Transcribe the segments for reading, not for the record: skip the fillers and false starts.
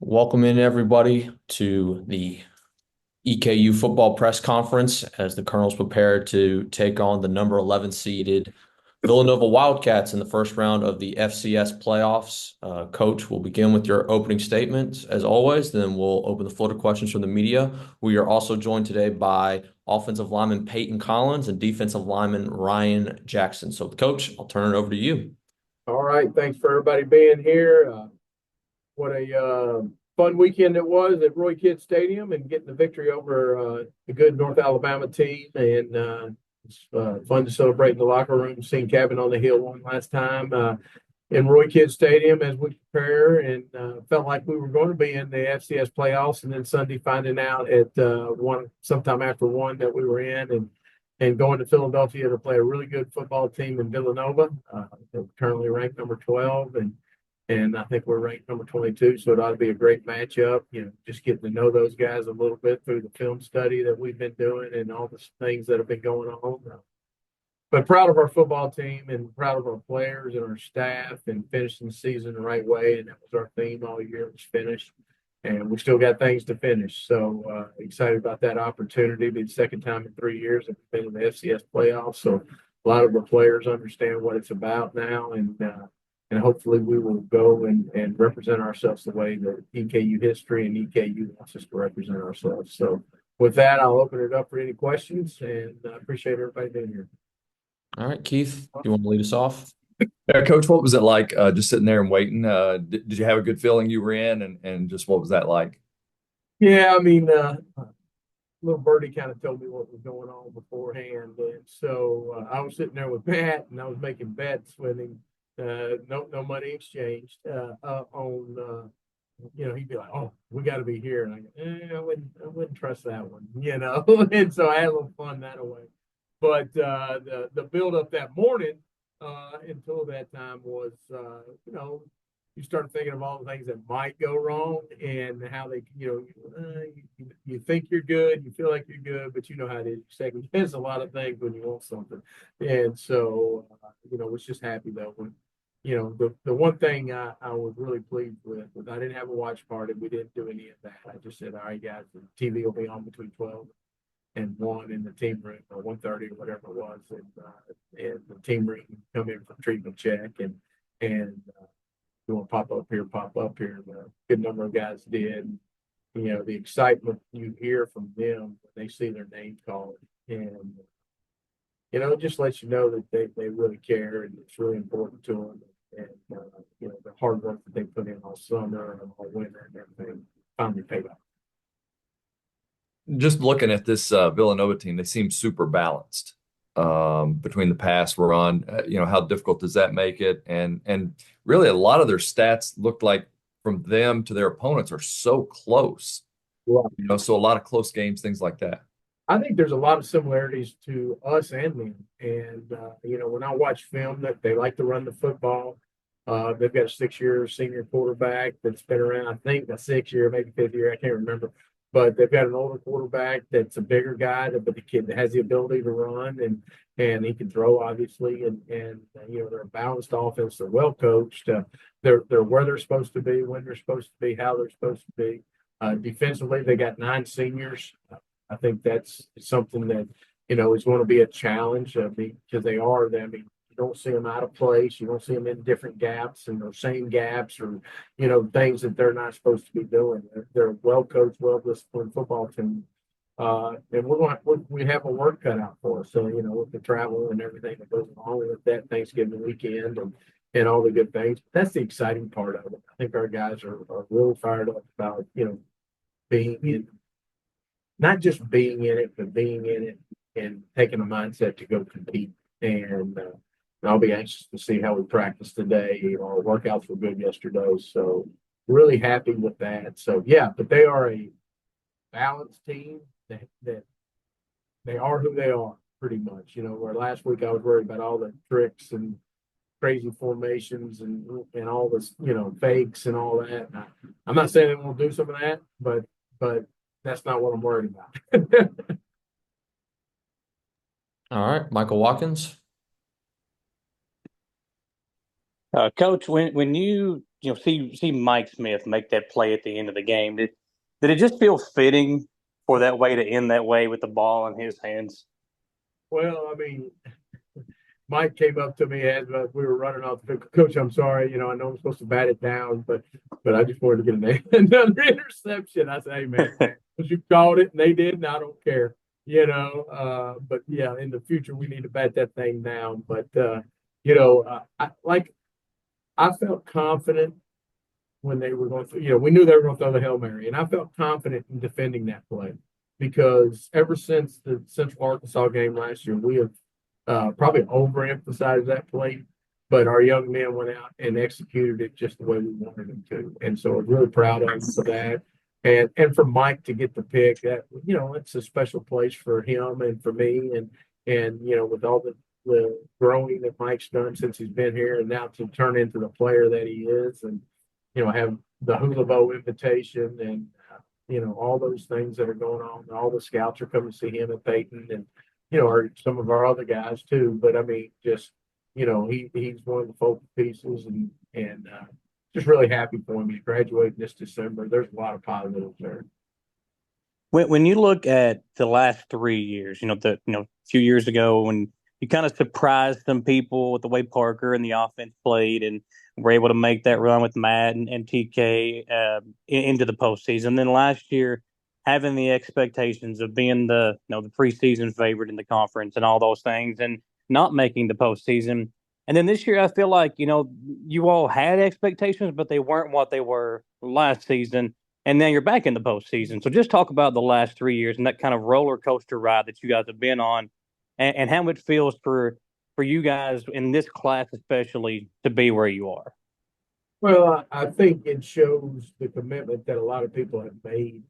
Welcome in everybody to the EKU football press conference as the Colonels prepare to take on the number 11 seeded Villanova Wildcats in the first round of the FCS playoffs. Coach, we'll begin with your opening statements as always, then we'll open the floor to questions from the media. We are also joined today by offensive lineman Payton Collins and defensive lineman Ryan Jackson. So, Coach, I'll turn it over to you. All right. Thanks for everybody being here. What a fun weekend it was at Roy Kidd Stadium and getting the victory over a good North Alabama team. And it's fun to celebrate in the locker room, seeing Cabin on the Hill one last time in Roy Kidd Stadium as we prepare, and felt like we were going to be in the FCS playoffs. And then Sunday, finding out at sometime after one that we were in, and going to Philadelphia to play a really good football team in Villanova. They're currently ranked number 12, and I think we're ranked number 22. So it ought to be a great matchup. Just getting to know those guys a little bit through the film study that we've been doing and all the things that have been going on. But proud of our football team and proud of our players and our staff and finishing the season the right way. And that was our theme all year, was finish. And we still got things to finish. So excited about that opportunity. It'll be the second time in 3 years that we've been in the FCS playoffs. So a lot of the players understand what it's about now. And hopefully we will go and represent ourselves the way that EKU history and EKU wants us to represent ourselves. So with that, I'll open it up for any questions, and I appreciate everybody being here. All right, Keith, do you want to lead us off? Yeah, Coach, what was it like just sitting there and waiting? Did you have a good feeling you were in, and just what was that like? Yeah, I mean, little birdie kind of told me what was going on beforehand, and so I was sitting there with Matt, and I was making bets with him. No money exchanged on. He'd be like, "Oh, we got to be here," and I wouldn't trust that one, And so I had a little fun that way. But the build up that morning until that time was, you start thinking of all the things that might go wrong and how they, you think you're good, you feel like you're good, but you know how it is. You second guess a lot of things when you want something. And so, was just happy though. When, the one thing I was really pleased with was I didn't have a watch party. We didn't do any of that. I just said, all right, guys, the TV will be on between 12 and 1 in the team room, or 1:30 or whatever it was, and the team room come in for treatment check, and you want to pop up here. And a good number of guys did. The excitement you hear from them when they see their name called, and it just lets you know that they really care and it's really important to them. And the hard work that they put in all summer and all winter and everything finally paid off. Just looking at this Villanova team, they seem super balanced between the pass run. How difficult does that make it? And really, a lot of their stats look like from them to their opponents are so close. Right. So a lot of close games, things like that. I think there's a lot of similarities to us and them. And, when I watch film, that they like to run the football. They've got a 6-year senior quarterback that's been around, I think, a 6-year, maybe 5th year. I can't remember. But they've got an older quarterback that's a bigger guy, but the kid that has the ability to run and he can throw, obviously. And they're a balanced offense. They're well coached. They're where they're supposed to be, when they're supposed to be, how they're supposed to be. Defensively, they got 9 seniors. I think that's something that, is going to be a challenge because they are them. You don't see them out of place. You don't see them in different gaps and those same gaps or, things that they're not supposed to be doing. They're a well coached, well disciplined football team. And we have a work cut out for us. So, with the travel and everything that goes along with that Thanksgiving weekend and all the good things, that's the exciting part of it. I think our guys are really fired up about, being in, not just being in it, but being in it and taking a mindset to go compete. And I'll be anxious to see how we practice today. Our workouts were good yesterday, so really happy with that. So yeah, but they are a balanced team that they are who they are pretty much. Where last week I was worried about all the tricks and crazy formations and all this, fakes and all that. I'm not saying they won't do some of that, but that's not what I'm worried about. All right, Michael Watkins. Coach, when you see Mike Smith make that play at the end of the game, did it just feel fitting for that way to end that way with the ball in his hands? Well, I mean, Mike came up to me as we were running off the field. Coach, I'm sorry. I know I'm supposed to bat it down, but I just wanted to get another interception. I said, hey, man, because you called it and they did, and I don't care. But yeah, in the future we need to bat that thing down. But I felt confident when they were going through. We knew they were going to throw the Hail Mary, and I felt confident in defending that play because ever since the Central Arkansas game last year, we have probably overemphasized that play, but our young men went out and executed it just the way we wanted them to. And so I'm really proud of them for that. And for Mike to get the pick, that it's a special place for him and for me. And with all the growing that Mike's done since he's been here, and now to turn into the player that he is, and have the Hula Bowl invitation and all those things that are going on. All the scouts are coming to see him at Payton, and or some of our other guys too. But I mean, just he's one of the focal pieces, and just really happy for him. He's graduating this December. There's a lot of positives there. When you look at the last 3 years, a few years ago when you kind of surprised some people with the way Parker and the offense played, and were able to make that run with Matt and TK into the postseason. Then last year, having the expectations of being the preseason favorite in the conference and all those things, and not making the postseason. And then this year, I feel like you all had expectations, but they weren't what they were last season. And now you're back in the postseason. So just talk about the last 3 years and that kind of roller coaster ride that you guys have been on, and how it feels for you guys in this class, especially, to be where you are. Well, I think it shows the commitment that a lot of people have made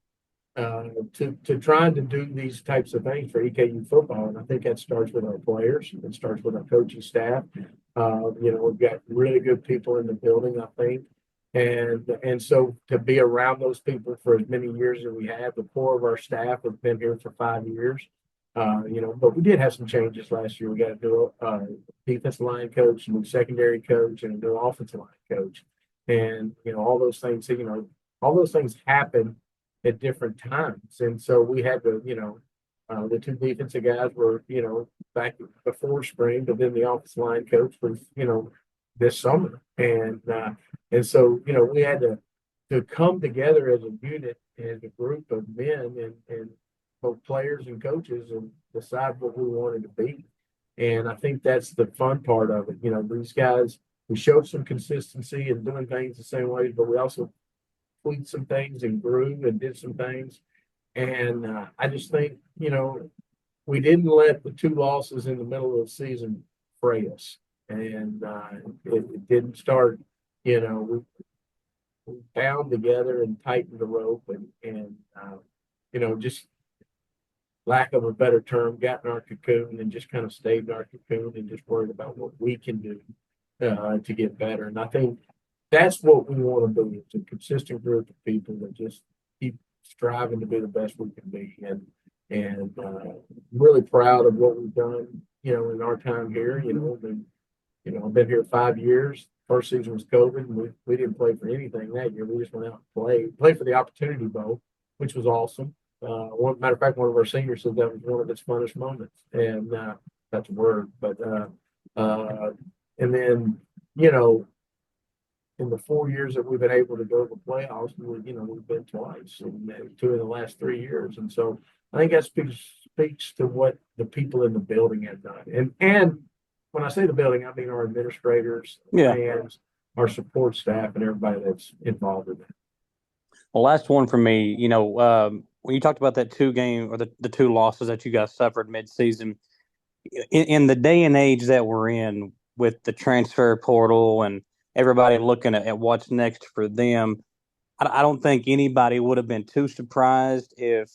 to trying to do these types of things for EKU football. And I think that starts with our players. It starts with our coaching staff. We've got really good people in the building, I think. And so to be around those people for as many years as we have, the core of our staff have been here for 5 years. But we did have some changes last year. We got a new defensive line coach, a new secondary coach, and a new offensive line coach. And all those things, all those things happen at different times. And so we had to, the two defensive guys were, back before spring, but then the offensive line coach was, this summer. And so, we had to come together as a unit, as a group of men and both players and coaches, and decide what we wanted to be. And I think that's the fun part of it. These guys, we showed some consistency in doing things the same way, but we also tweaked some things and grew and did some things. And I just think, we didn't let the two losses in the middle of the season fray us. And it didn't start, we bound together and tightened the rope and just lack of a better term, got in our cocoon and just kind of stayed in our cocoon and just worried about what we can do to get better. And I think that's what we want to be. It's a consistent group of people that just keep striving to be the best we can be. And really proud of what we've done, in our time here. I've been here 5 years. First season was COVID, and we didn't play for anything that year. We just went out and played for the Opportunity Bowl, which was awesome. Matter of fact, one of our seniors said that was one of its funnest moments, and that's a word. But and then in the 4 years that we've been able to go to the playoffs, we've been twice, and two in the last 3 years. And so I think that speaks to what the people in the building have done. And when I say the building, I mean our administrators, fans, our support staff, and everybody that's involved in that. Well, last one for me. When you talked about that the two losses that you guys suffered midseason, in the day and age that we're in with the transfer portal and everybody looking at what's next for them, I don't think anybody would have been too surprised if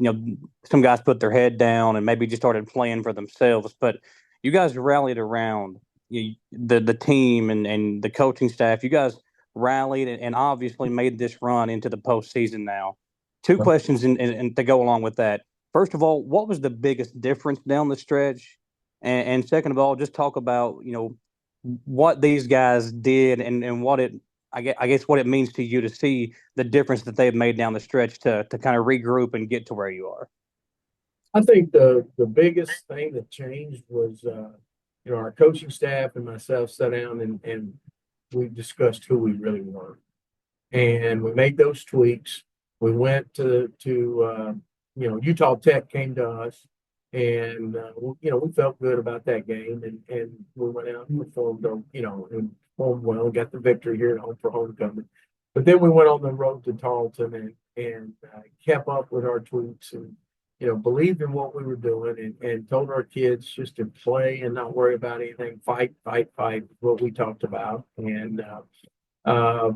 some guys put their head down and maybe just started playing for themselves. But you guys rallied around the team and the coaching staff. You guys rallied and obviously made this run into the postseason now. Two questions and to go along with that. First of all, what was the biggest difference down the stretch? And second of all, just talk about, what these guys did and what it I guess what it means to you to see the difference that they've made down the stretch to kind of regroup and get to where you are. I think the biggest thing that changed was our coaching staff and myself sat down and we discussed who we really were, and we made those tweaks. We went to Utah Tech came to us, and we felt good about that game, and we went out and performed, and performed well, got the victory here at home for homecoming. But then we went on the road to Tarleton and kept up with our tweaks and believed in what we were doing and told our kids just to play and not worry about anything, fight, fight, fight, what we talked about, and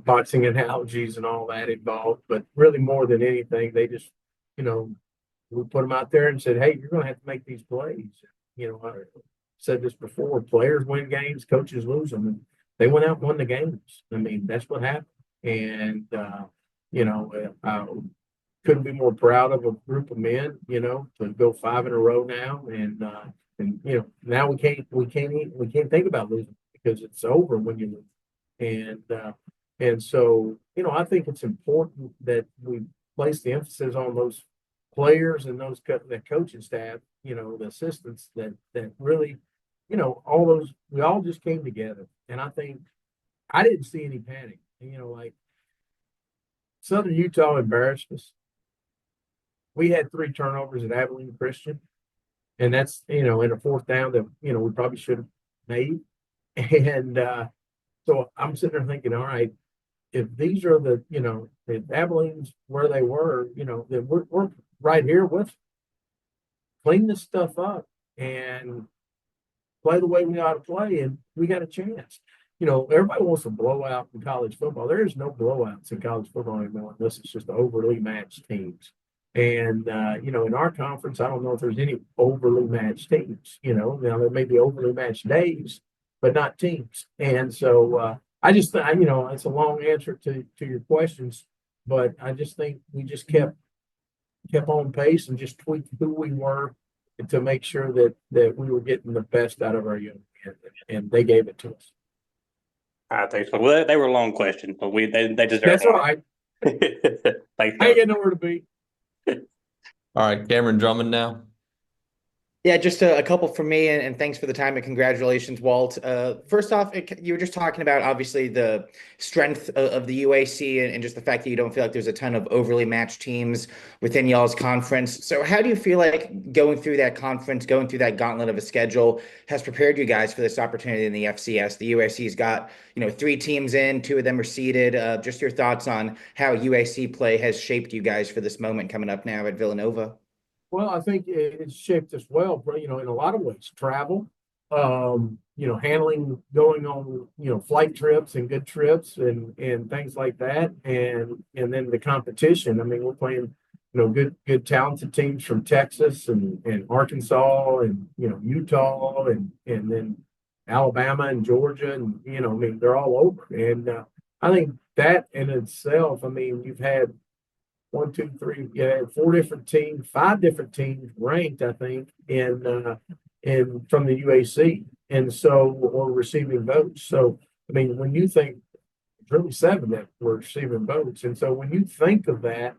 boxing analogies and all that involved. But really, more than anything, they just, we put them out there and said, hey, you're going to have to make these plays. I said this before, players win games, coaches lose them. And they went out and won the games. I mean, that's what happened. And, I couldn't be more proud of a group of men, to go 5 in a row now. And now we can't think about losing because it's over when you lose. And so, I think it's important that we place the emphasis on those players and that coaching staff, the assistants that really, all those, we all just came together. And I think I didn't see any panic, like Southern Utah embarrassed us. We had 3 turnovers at Abilene Christian, and that's, in a fourth down that, we probably should have made. And so I'm sitting there thinking, all right, if these are if Abilene's where they were, then we're right here with them. Clean this stuff up and play the way we ought to play, and we got a chance. Everybody wants a blowout in college football. There is no blowouts in college football anymore unless it's just overly matched teams. And in our conference, I don't know if there's any overly matched teams. Now there may be overly matched days, but not teams. And so I just it's a long answer to your questions, but I just think we just kept on pace and just tweaked who we were to make sure that we were getting the best out of our young men, and they gave it to us. I think so. Well, they were a long question, but they deserve. That's all right. I ain't got nowhere to be. All right, Cameron Drummond now. Yeah, just a couple for me, and thanks for the time and congratulations, Walt. First off, you were just talking about obviously the strength of the UAC and just the fact that you don't feel like there's a ton of overly matched teams within y'all's conference. So how do you feel like going through that conference, going through that gauntlet of a schedule has prepared you guys for this opportunity in the FCS? The UAC's got, 3 teams in, 2 of them are seeded. Just your thoughts on how UAC play has shaped you guys for this moment coming up now at Villanova. Well, I think it's shaped us well, in a lot of ways. Travel, handling, going on, flight trips and good trips and things like that. And then the competition. I mean, we're playing, good talented teams from Texas and Arkansas and, Utah and then Alabama and Georgia. And, they're all over. And I think that in itself, you've had 4 different teams, 5 different teams ranked, I think, in from the UAC, and so or receiving votes. So when you think it's really 7 that were receiving votes, and so when you think of that,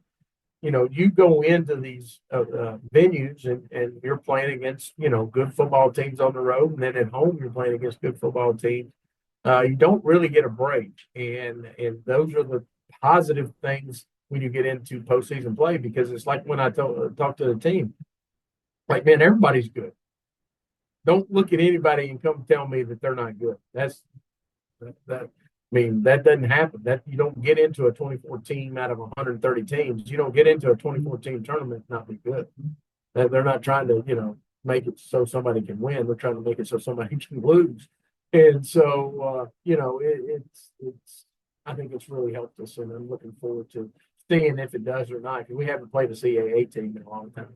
you go into these venues and you're playing against good football teams on the road, and then at home you're playing against good football teams. You don't really get a break, and those are the positive things when you get into postseason play, because it's like when I talk to the team, like, man, everybody's good. Don't look at anybody and come tell me that they're not good. That doesn't happen. That you don't get into a 24 team out of 130 teams. You don't get into a 24 team tournament and not be good. They're not trying to, make it so somebody can win. They're trying to make it so somebody can lose. And so, it's I think it's really helped us, and I'm looking forward to seeing if it does or not, because we haven't played a CAA team in a long time.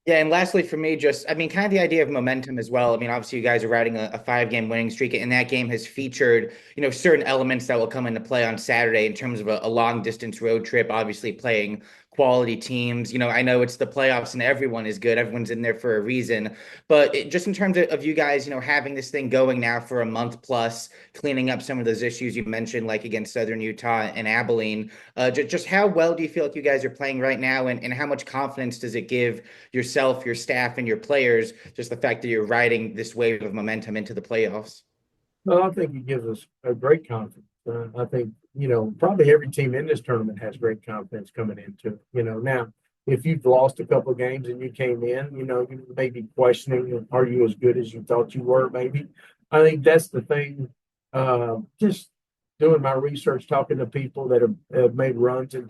Yeah, and lastly for me, just, kind of the idea of momentum as well. Obviously you guys are riding a 5-game winning streak, and that game has featured, certain elements that will come into play on Saturday in terms of a long distance road trip, obviously playing quality teams. I know it's the playoffs and everyone is good. Everyone's in there for a reason. But just in terms of you guys, having this thing going now for a month plus, cleaning up some of those issues you mentioned, like against Southern Utah and Abilene, just how well do you feel like you guys are playing right now? And how much confidence does it give yourself, your staff, and your players, just the fact that you're riding this wave of momentum into the playoffs? Well, I think it gives us a great confidence. I think, probably every team in this tournament has great confidence coming into it. Now, if you've lost a couple of games and you came in, you may be questioning, are you as good as you thought you were, maybe? I think that's the thing. Just doing my research, talking to people that have made runs in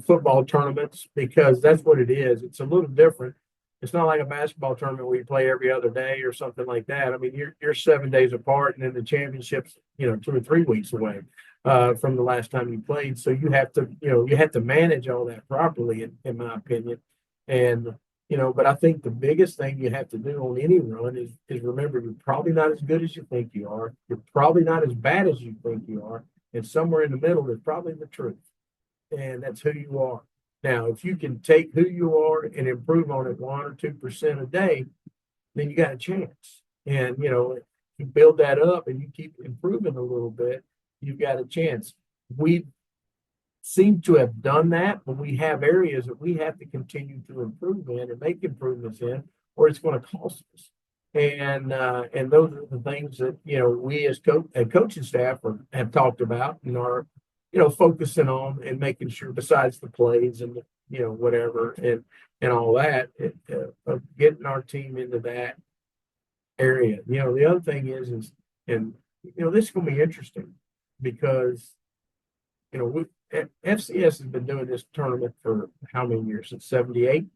football tournaments, because that's what it is. It's a little different. It's not like a basketball tournament where you play every other day or something like that. I mean, you're 7 days apart, and then the championship's 2 or 3 weeks away from the last time you played. So you have to manage all that properly, in my opinion. And but I think the biggest thing you have to do on any run is remember, you're probably not as good as you think you are. You're probably not as bad as you think you are, and somewhere in the middle is probably the truth, and that's who you are. Now, if you can take who you are and improve on it 1 or 2% a day, then you got a chance. And if you build that up and you keep improving a little bit, you've got a chance. We seem to have done that, but we have areas that we have to continue to improve in and make improvements in, or it's going to cost us. And those are the things that we as coaching staff have talked about and are focusing on and making sure, besides the plays and whatever and all that, of getting our team into that area. The other thing is and this is going to be interesting because FCS has been doing this tournament for how many years? Since '78.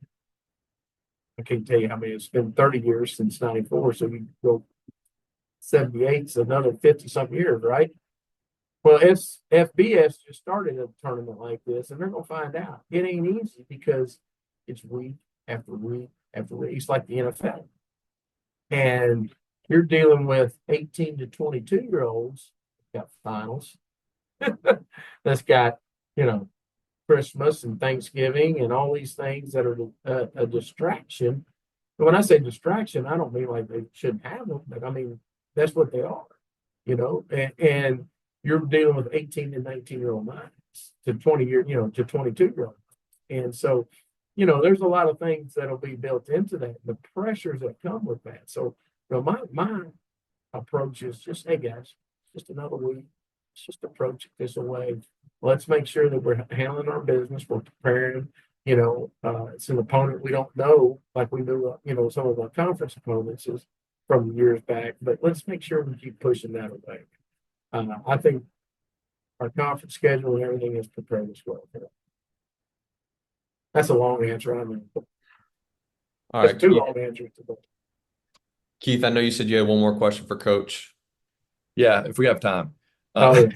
I can't tell you how many. It's been 30 years since '94. So you go 78, so another 50 some years, right? Well, FBS just started a tournament like this, and they're gonna find out it ain't easy because it's week after week after week. It's like the NFL, and you're dealing with 18 to 22-year-olds. Got finals. That's got Christmas and Thanksgiving and all these things that are a distraction. And when I say distraction, I don't mean like they shouldn't have them, but I mean that's what they are, and you're dealing with 18 to 19-year-old minds to 22-year-old. And so, there's a lot of things that'll be built into that, the pressures that come with that. So, my approach is just, hey guys, just another week. Let's just approach it this way. Let's make sure that we're handling our business. We're preparing. It's an opponent we don't know, like we knew, some of our conference opponents is from years back. But let's make sure we keep pushing that away. I think our conference schedule and everything is prepared as well. That's a long answer. I mean, All that's right, too long answers today. Keith, I know you said you had one more question for Coach. Yeah, if we have time. Yeah.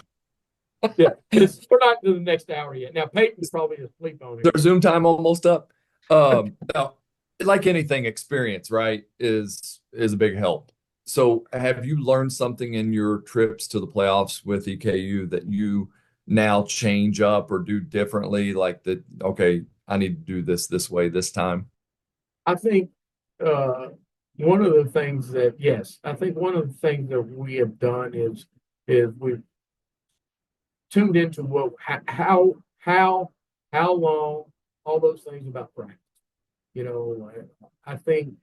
We're not to the next hour yet. Now, Payton's probably asleep on it. Their Zoom time almost up. Now, like anything, experience, right, is a big help. So have you learned something in your trips to the playoffs with EKU that you now change up or do differently? Like that, okay, I need to do this way this time. I think one of the things that we have done is we've tuned into how long, all those things about practice. I think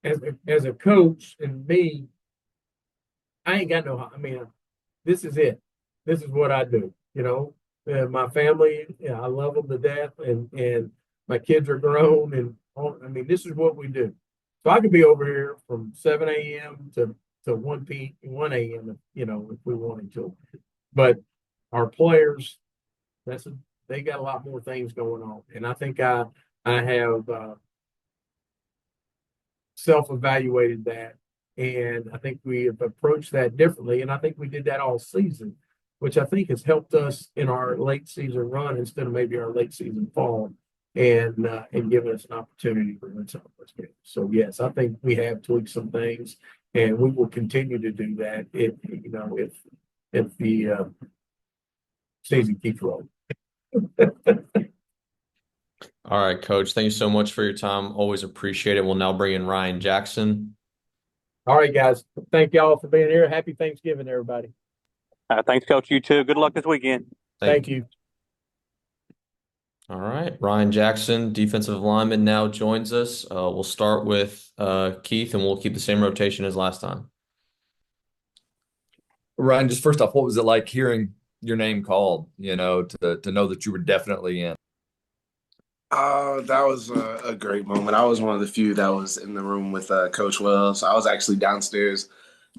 as a coach and me, I ain't got no. I mean, this is it. This is what I do. My family, I love them to death, and my kids are grown, and I mean, this is what we do. So I could be over here from 7 a.m. to 1 a.m. If we wanted to. But our players, they got a lot more things going on, and I think I have self-evaluated that, and I think we have approached that differently, and I think we did that all season, which I think has helped us in our late season run instead of maybe our late season fall, and given us an opportunity to win some of those games. So yes, I think we have tweaked some things, and we will continue to do that if the season keeps rolling. All right, Coach. Thank you so much for your time. Always appreciate it. We'll now bring in Ryan Jackson. All right, guys. Thank y'all for being here. Happy Thanksgiving, everybody. Thanks, Coach. You too. Good luck this weekend. Thank you. All right, Ryan Jackson, defensive lineman, now joins us. We'll start with Keith, and we'll keep the same rotation as last time. Ryan, just first off, what was it like hearing your name called, to know that you were definitely in? That was a great moment. I was one of the few that was in the room with Coach Wells. I was actually downstairs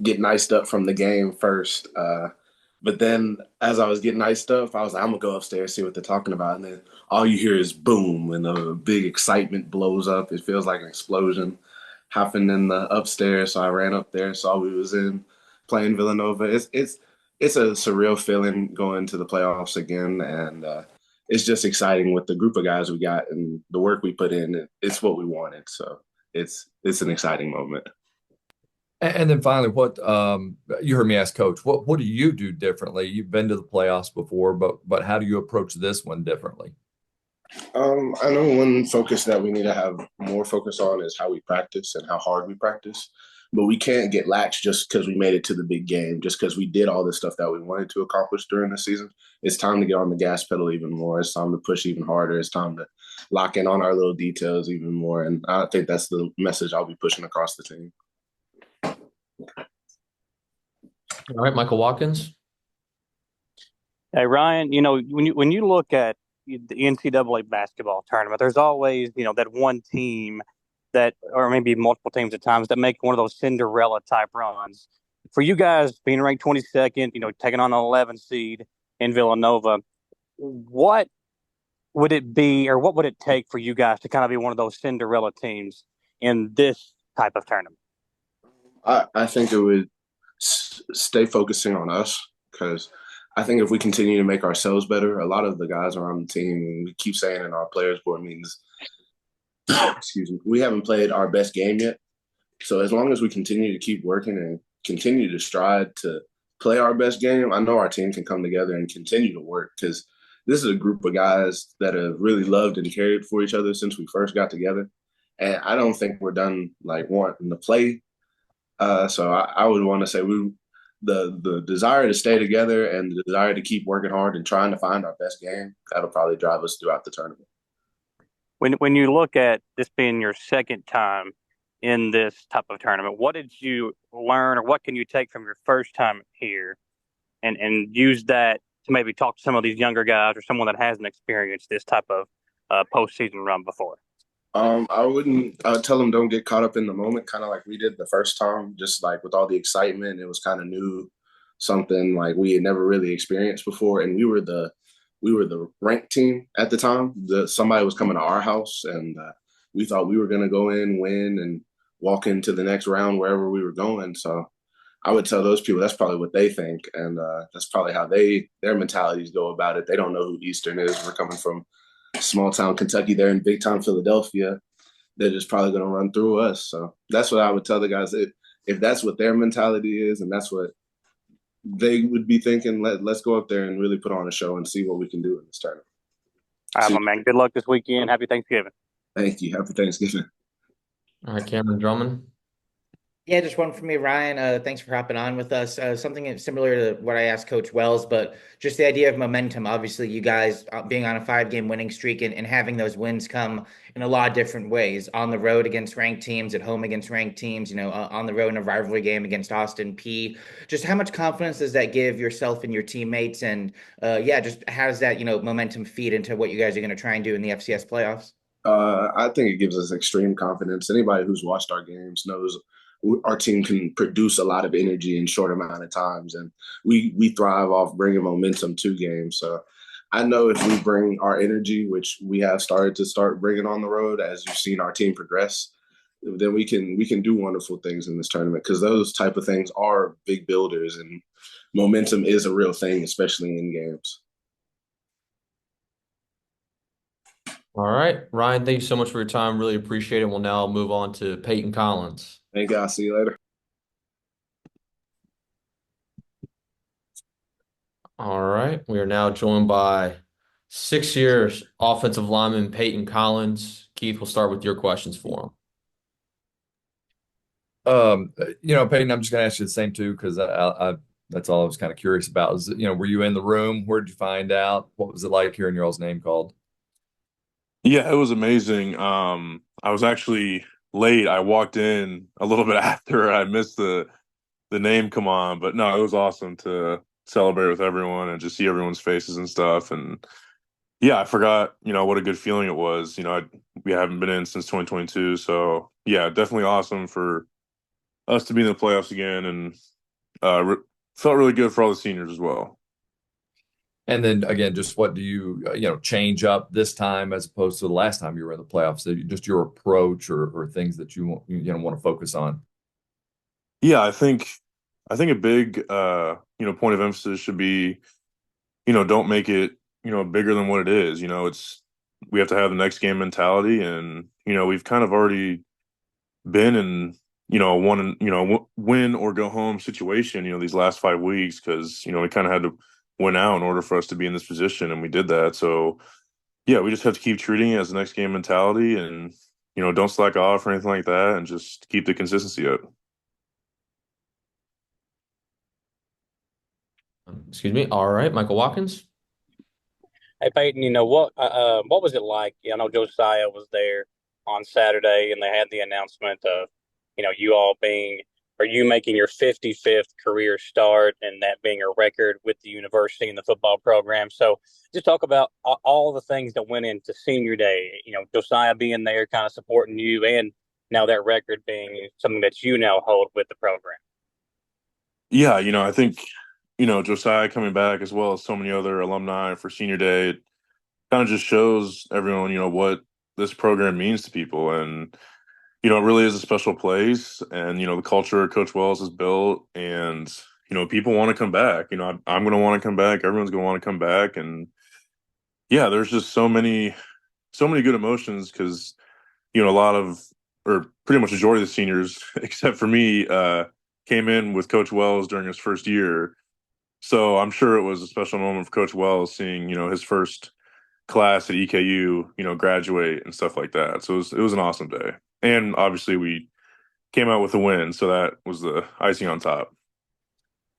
getting iced up from the game first. But then as I was getting iced up, I was like, I'm going to go upstairs, see what they're talking about. And then all you hear is boom, and a big excitement blows up. It feels like an explosion happened in the upstairs. So I ran up there, saw we was in playing Villanova. It's a surreal feeling going to the playoffs again. And it's just exciting with the group of guys we got and the work we put in. It's what we wanted. So it's an exciting moment. And then finally, what you heard me ask Coach, what do you do differently? You've been to the playoffs before, but how do you approach this one differently? I know one focus that we need to have more focus on is how we practice and how hard we practice. But we can't get lax just because we made it to the big game, just because we did all the stuff that we wanted to accomplish during the season. It's time to get on the gas pedal even more. It's time to push even harder. It's time to lock in on our little details even more. And I think that's the message I'll be pushing across the team. All right, Michael Watkins. Hey, Ryan, when you look at the NCAA basketball tournament, there's always, that one team that, or maybe multiple teams at times, that make one of those Cinderella type runs. For you guys being ranked 22nd, taking on an 11 seed in Villanova, what would it be, or what would it take for you guys to kind of be one of those Cinderella teams in this type of tournament? I think it would stay focusing on us, because I think if we continue to make ourselves better, a lot of the guys are on the team, and we keep saying in our players board meetings, excuse me, we haven't played our best game yet. So as long as we continue to keep working and continue to strive to play our best game, I know our team can come together and continue to work, because this is a group of guys that have really loved and cared for each other since we first got together. And I don't think we're done wanting to play. So I would want to say the desire to stay together and the desire to keep working hard and trying to find our best game, that'll probably drive us throughout the tournament. When you look at this being your second time in this type of tournament, what did you learn, or what can you take from your first time here and use that to maybe talk to some of these younger guys or someone that hasn't experienced this type of postseason run before? I would tell them don't get caught up in the moment, kind of like we did the first time, just like with all the excitement. It was kind of new, something like we had never really experienced before. And we were the ranked team at the time. Somebody was coming to our house, and we thought we were going to go in, win, and walk into the next round wherever we were going. So I would tell those people that's probably what they think, and that's probably how their mentalities go about it. They don't know who Eastern is. We're coming from small town Kentucky, they're in big town Philadelphia. They're just probably going to run through us. So that's what I would tell the guys. If that's what their mentality is and that's what they would be thinking, let's go up there and really put on a show and see what we can do in this tournament. All right, my man. Good luck this weekend. Happy Thanksgiving. Thank you. Happy Thanksgiving. All right, Cameron Drummond. Yeah, just one for me, Ryan. Thanks for hopping on with us. Something similar to what I asked Coach Wells, but just the idea of momentum. Obviously, you guys being on a 5-game winning streak and having those wins come in a lot of different ways. On the road against ranked teams, at home against ranked teams, on the road in a rivalry game against Austin P. Just how much confidence does that give yourself and your teammates? And just how does that, momentum feed into what you guys are going to try and do in the FCS playoffs? I think it gives us extreme confidence. Anybody who's watched our games knows our team can produce a lot of energy in short amount of times, and we thrive off bringing momentum to games. So I know if we bring our energy, which we have started bringing on the road, as you've seen our team progress, then we can do wonderful things in this tournament, because those type of things are big builders, and momentum is a real thing, especially in games. All right, Ryan, thank you so much for your time. Really appreciate it. We'll now move on to Payton Collins. Thank you. I'll see you later. All right, we are now joined by 6 years, offensive lineman Payton Collins. Keith, we'll start with your questions for him. Peyton, I'm just going to ask you the same too, because I that's all I was kind of curious about. Is, were you in the room? Where did you find out? What was it like hearing your all's name called? Yeah, it was amazing. I was actually late. I walked in a little bit after I missed the name come on, but no, it was awesome to celebrate with everyone and just see everyone's faces and stuff. And yeah, I forgot, what a good feeling it was. We haven't been in since 2022, so yeah, definitely awesome for us to be in the playoffs again, and felt really good for all the seniors as well. And then again, just what do you, change up this time as opposed to the last time you were in the playoffs? So just your approach or things that you want to focus on. Yeah, I think a big point of emphasis should be, don't make it, bigger than what it is. We have to have the next game mentality, and we've kind of already been in, one, win or go home situation, these last 5 weeks, because we kind of had to win out in order for us to be in this position, and we did that. So yeah, we just have to keep treating it as the next game mentality, and don't slack off or anything like that, and just keep the consistency up. Excuse me. All right, Michael Watkins. Hey Peyton, what was it like? I know Josiah was there on Saturday, and they had the announcement of, you all being, or you making your 55th career start, and that being a record with the university and the football program. So, just talk about all the things that went into senior day. Josiah being there, kind of supporting you, and now that record being something that you now hold with the program. Yeah, I think Josiah coming back as well as so many other alumni for senior day, it kind of just shows everyone, what this program means to people. And, it really is a special place. And, the culture Coach Wells has built, and, people want to come back. I'm going to want to come back. Everyone's going to want to come back. And yeah, there's just so many good emotions because, a lot of, or pretty much majority of the seniors, except for me, came in with Coach Wells during his first year. So I'm sure it was a special moment for Coach Wells seeing, his first class at EKU, graduate and stuff like that. So it was an awesome day. And obviously we came out with a win, so that was the icing on top.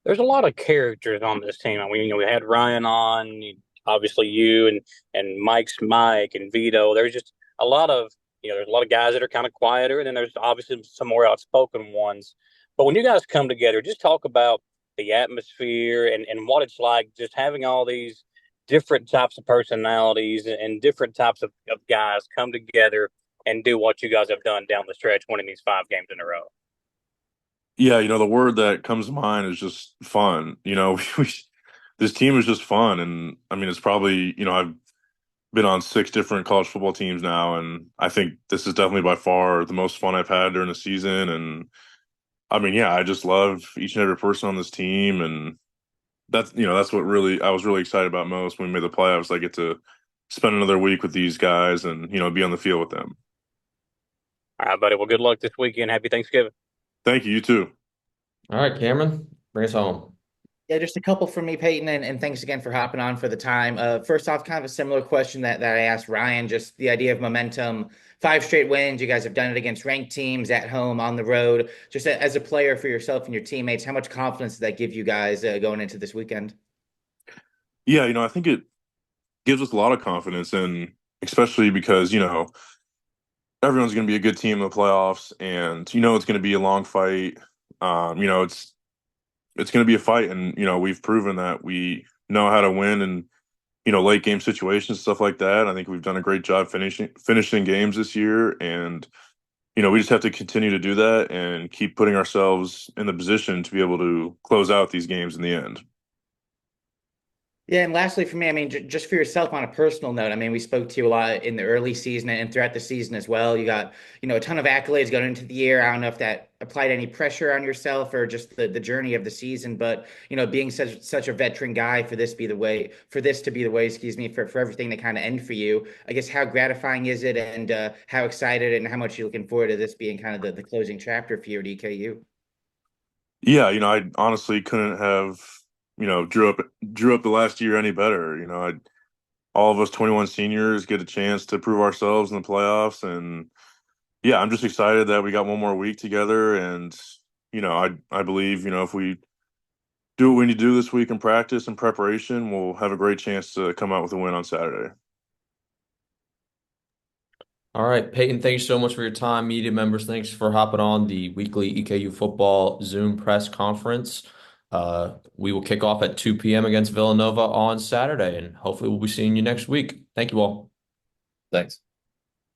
There's a lot of characters on this team. I mean, we had Ryan on, obviously you and Mike's Mike and Vito. There's just a lot of there's a lot of guys that are kind of quieter, and then there's obviously some more outspoken ones. But when you guys come together, just talk about the atmosphere and what it's like, just having all these different types of personalities and different types of guys come together and do what you guys have done down the stretch, winning these 5 games in a row. Yeah, the word that comes to mind is just fun. This team is just fun. And I mean, it's probably, I've been on 6 different college football teams now, and I think this is definitely by far the most fun I've had during the season. And I mean, yeah, I just love each and every person on this team, and that's what really I was really excited about most when we made the playoffs. I get to spend another week with these guys and be on the field with them. All right, buddy. Well, good luck this weekend. Happy Thanksgiving. Thank you. You too. All right, Cameron, bring us home. Yeah, just a couple from me, Peyton, and thanks again for hopping on for the time. First off, kind of a similar question that I asked Ryan, just the idea of momentum. 5 straight wins. You guys have done it against ranked teams at home, on the road. Just as a player for yourself and your teammates, how much confidence does that give you guys going into this weekend? Yeah, I think it gives us a lot of confidence, and especially because everyone's going to be a good team in the playoffs, and it's going to be a long fight. It's going to be a fight, and we've proven that we know how to win and late game situations, stuff like that. I think we've done a great job finishing games this year, and we just have to continue to do that and keep putting ourselves in the position to be able to close out these games in the end. Yeah, and lastly for me, I mean, just for yourself on a personal note, I mean, we spoke to you a lot in the early season and throughout the season as well. You got, a ton of accolades going into the year. I don't know if that applied any pressure on yourself or just the journey of the season, but being such a veteran guy for this to be the way, excuse me, for everything to kind of end for you. I guess how gratifying is it, and how excited and how much you're looking forward to this being kind of the closing chapter for you at EKU? Yeah, I honestly couldn't have drew up the last year any better. all of us 21 seniors get a chance to prove ourselves in the playoffs. And yeah, I'm just excited that we got one more week together. And, I believe, if we do what we need to do this week in practice and preparation, we'll have a great chance to come out with a win on Saturday. All right, Peyton, thank you so much for your time. Media members, thanks for hopping on the weekly EKU football Zoom press conference. We will kick off at 2 p.m. against Villanova on Saturday, and hopefully we'll be seeing you next week. Thank you all. Thanks.